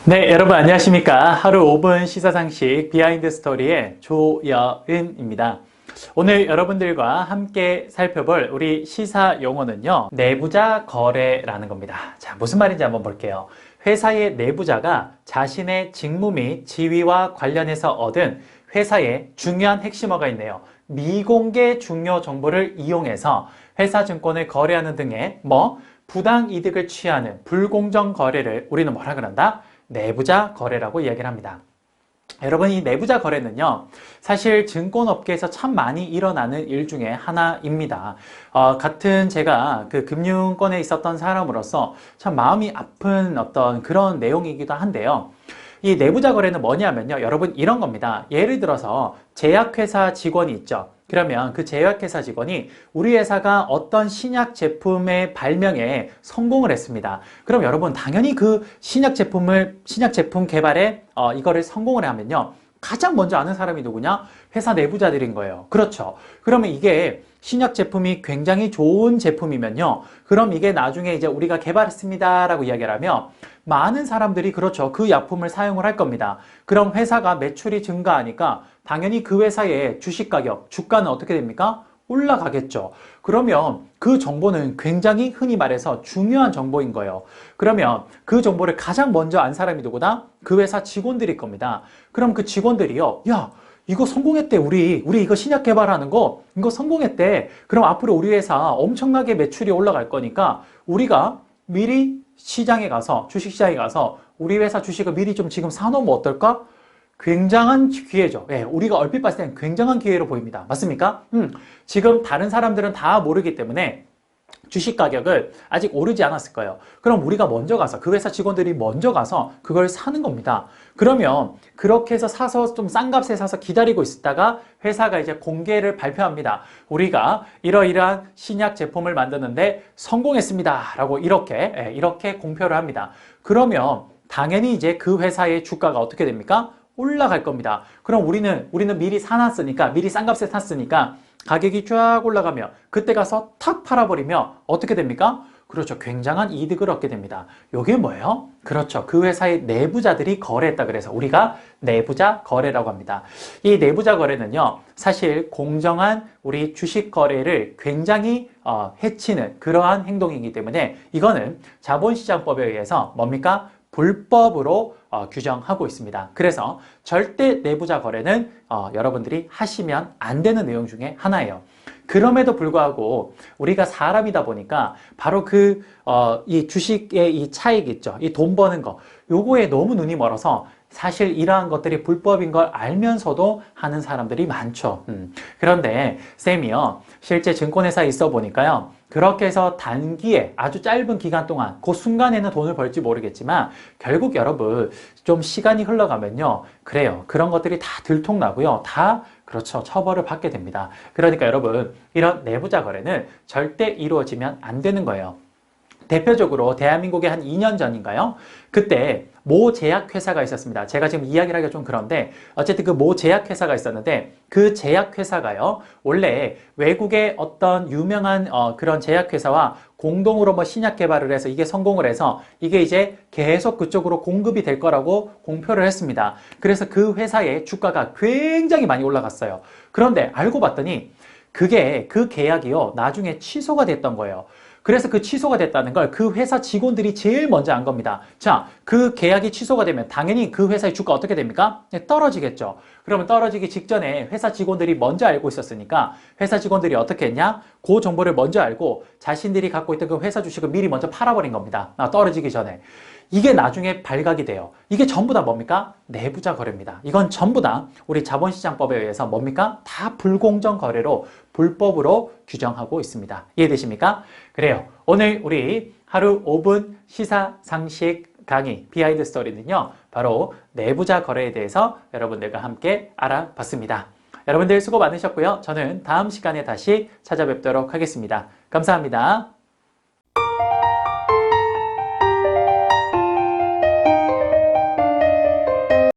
네, 여러분 안녕하십니까? 하루 5분 시사상식 비하인드 스토리의 조여은입니다. 오늘 여러분들과 함께 살펴볼 우리 시사 용어는요, 내부자 거래라는 겁니다. 자, 무슨 말인지 한번 볼게요. 회사의 내부자가 자신의 직무 및 지위와 관련해서 얻은 회사의 중요한 핵심어가 있네요. 미공개 중요 정보를 이용해서 회사 증권을 거래하는 등의 부당 이득을 취하는 불공정 거래를 우리는 뭐라 그런다? 내부자 거래라고 이야기를 합니다. 여러분, 이 내부자 거래는요, 사실 증권업계에서 참 많이 일어나는 일 중에 하나입니다. 같은 제가 그 금융권에 있었던 사람으로서 참 마음이 아픈 어떤 그런 내용이기도 한데요. 이 내부자 거래는 뭐냐면요, 여러분 이런 겁니다. 예를 들어서 제약회사 직원이 있죠. 그러면 그 제약회사 직원이 우리 회사가 어떤 신약 제품의 발명에 성공을 했습니다. 그럼 여러분 당연히 그 신약 제품 개발에 이거를 성공을 하면요, 가장 먼저 아는 사람이 누구냐? 회사 내부자들인 거예요. 그렇죠. 그러면 이게 신약 제품이 굉장히 좋은 제품이면요, 그럼 이게 나중에 이제 우리가 개발했습니다 라고 이야기를 하면 많은 사람들이 그렇죠, 그 약품을 사용을 할 겁니다. 그럼 회사가 매출이 증가하니까 당연히 그 회사의 주식 가격, 주가는 어떻게 됩니까? 올라가겠죠. 그러면 그 정보는 굉장히 흔히 말해서 중요한 정보인 거예요. 그러면 그 정보를 가장 먼저 안 사람이 누구다? 그 회사 직원들일 겁니다. 그럼 그 직원들이요, 야, 이거 성공했대. 우리 이거 신약 개발하는 거 이거 성공했대. 그럼 앞으로 우리 회사 엄청나게 매출이 올라갈 거니까 우리가 미리 시장에 가서, 주식시장에 가서 우리 회사 주식을 미리 좀 지금 사놓으면 어떨까? 굉장한 기회죠. 예, 우리가 얼핏 봤을 땐 굉장한 기회로 보입니다. 맞습니까? 지금 다른 사람들은 다 모르기 때문에 주식 가격을 아직 오르지 않았을 거예요. 그럼 우리가 먼저 가서, 그 회사 직원들이 먼저 가서 그걸 사는 겁니다. 그러면 그렇게 해서 사서 좀 싼 값에 사서 기다리고 있다가 회사가 이제 공개를 발표합니다. 우리가 이러이러한 신약 제품을 만드는데 성공했습니다 라고 이렇게 공표를 합니다. 그러면 당연히 이제 그 회사의 주가가 어떻게 됩니까? 올라갈 겁니다. 그럼 우리는 미리 사놨으니까, 미리 싼 값에 샀으니까 가격이 쫙 올라가면 그때 가서 탁 팔아버리면 어떻게 됩니까? 그렇죠. 굉장한 이득을 얻게 됩니다. 이게 뭐예요? 그렇죠. 그 회사의 내부자들이 거래했다 그래서 우리가 내부자 거래라고 합니다. 이 내부자 거래는요, 사실 공정한 우리 주식 거래를 굉장히 해치는 그러한 행동이기 때문에 이거는 자본시장법에 의해서 뭡니까? 불법으로 규정하고 있습니다. 그래서 절대 내부자 거래는 여러분들이 하시면 안 되는 내용 중에 하나예요. 그럼에도 불구하고 우리가 사람이다 보니까 바로 이 주식의 이 차익 있죠. 이 돈 버는 거. 요거에 너무 눈이 멀어서 사실 이러한 것들이 불법인 걸 알면서도 하는 사람들이 많죠. 그런데 쌤이요, 실제 증권회사에 있어 보니까요, 그렇게 해서 단기에 아주 짧은 기간 동안 그 순간에는 돈을 벌지 모르겠지만 결국 여러분 좀 시간이 흘러가면요, 그래요, 그런 것들이 다 들통나고요, 다 그렇죠, 처벌을 받게 됩니다. 그러니까 여러분, 이런 내부자 거래는 절대 이루어지면 안 되는 거예요. 대표적으로 대한민국에 한 2년 전인가요? 그때 모 제약회사가 있었습니다. 제가 지금 이야기를 하기가 좀 그런데 어쨌든 그 모 제약회사가 있었는데 그 제약회사가요, 원래 외국의 어떤 유명한 그런 제약회사와 공동으로 신약 개발을 해서 이게 성공을 해서 이게 이제 계속 그쪽으로 공급이 될 거라고 공표를 했습니다. 그래서 그 회사의 주가가 굉장히 많이 올라갔어요. 그런데 알고 봤더니 그 계약이요, 나중에 취소가 됐던 거예요. 그래서 그 취소가 됐다는 걸 그 회사 직원들이 제일 먼저 안 겁니다. 자, 그 계약이 취소가 되면 당연히 그 회사의 주가 어떻게 됩니까? 네, 떨어지겠죠. 그러면 떨어지기 직전에 회사 직원들이 먼저 알고 있었으니까 회사 직원들이 어떻게 했냐? 그 정보를 먼저 알고 자신들이 갖고 있던 그 회사 주식을 미리 먼저 팔아버린 겁니다. 떨어지기 전에. 이게 나중에 발각이 돼요. 이게 전부 다 뭡니까? 내부자 거래입니다. 이건 전부 다 우리 자본시장법에 의해서 뭡니까? 다 불공정 거래로, 불법으로 규정하고 있습니다. 이해되십니까? 그래요. 오늘 우리 하루 5분 시사상식 강의 비하인드 스토리는요, 바로 내부자 거래에 대해서 여러분들과 함께 알아봤습니다. 여러분들 수고 많으셨고요. 저는 다음 시간에 다시 찾아뵙도록 하겠습니다. 감사합니다.